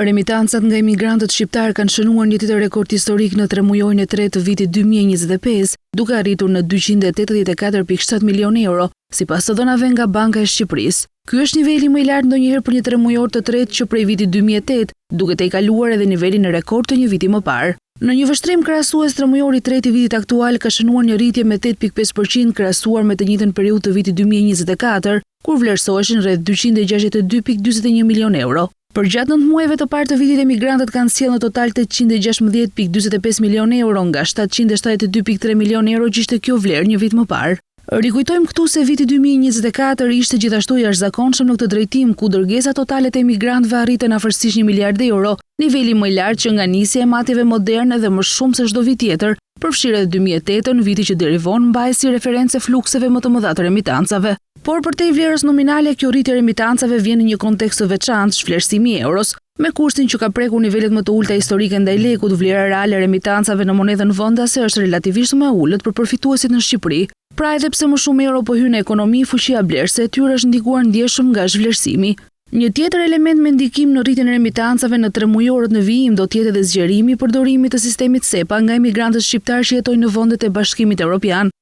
Remitancat nga emigrantët shqiptar kanë shënuar një ditë rekord historik në tremujorin e tretë të vitit 2025, duke arritur në 284,7 milion euro, sipas të dhënave nga Banka e Shqipërisë. Ky është niveli më i lartë ndonjëherë për një tremujor të tretë që prej vitit 2008, duke të i kaluar edhe nivelin e rekord të një viti më parë. Në një vështrim krahasues, tremujori i tretë i vitit aktual ka shënuar një rritje me 8,5% krahasuar me të njëjtën periudhë të vitit 2024, kur vlerësoheshin rreth 262,41 milion euro. Për gjatë 9 muajve të parë të vitit, emigrantët kanë sjellë në total 816,45 milion euro nga 772,3 milion euro që ishte kjo vlerë një vit më parë. Rikujtojmë këtu se viti 2024 ishte gjithashtu i jashtëzakonshëm në këtë drejtim, ku dërgesat totale të emigrantëve arritën afërsisht 1 miliard euro, niveli më i lartë që nga nisja e matjeve moderne dhe më shumë se çdo vit tjetër, përfshirë edhe 2008-ën, viti që derivon mbajë si referencë flukseve më të mëdha të remitancave. Por përtej vlerës nominale, kjo rritje e remitancave vjen në një kontekst të veçantë, shflersimi i euros, me kushtin që ka prekur nivelet më të ulta historike ndaj lekut, vlera reale e remitancave në monedhën vendase është relativisht më e ulët për përfituesit në Shqipëri. Pra edhe pse më shumë euro po hyn në ekonomi, fuqia blerëse e tyre është ndikuar ndjeshëm nga zhvlerësimi. Një tjetër element me ndikim në rritjen e remitancave në tremujorët në vijim do të jetë edhe zgjerimi i përdorimit të sistemit SEPA nga emigrantët shqiptar që jetojnë në vendet e Bashkimit Evropian.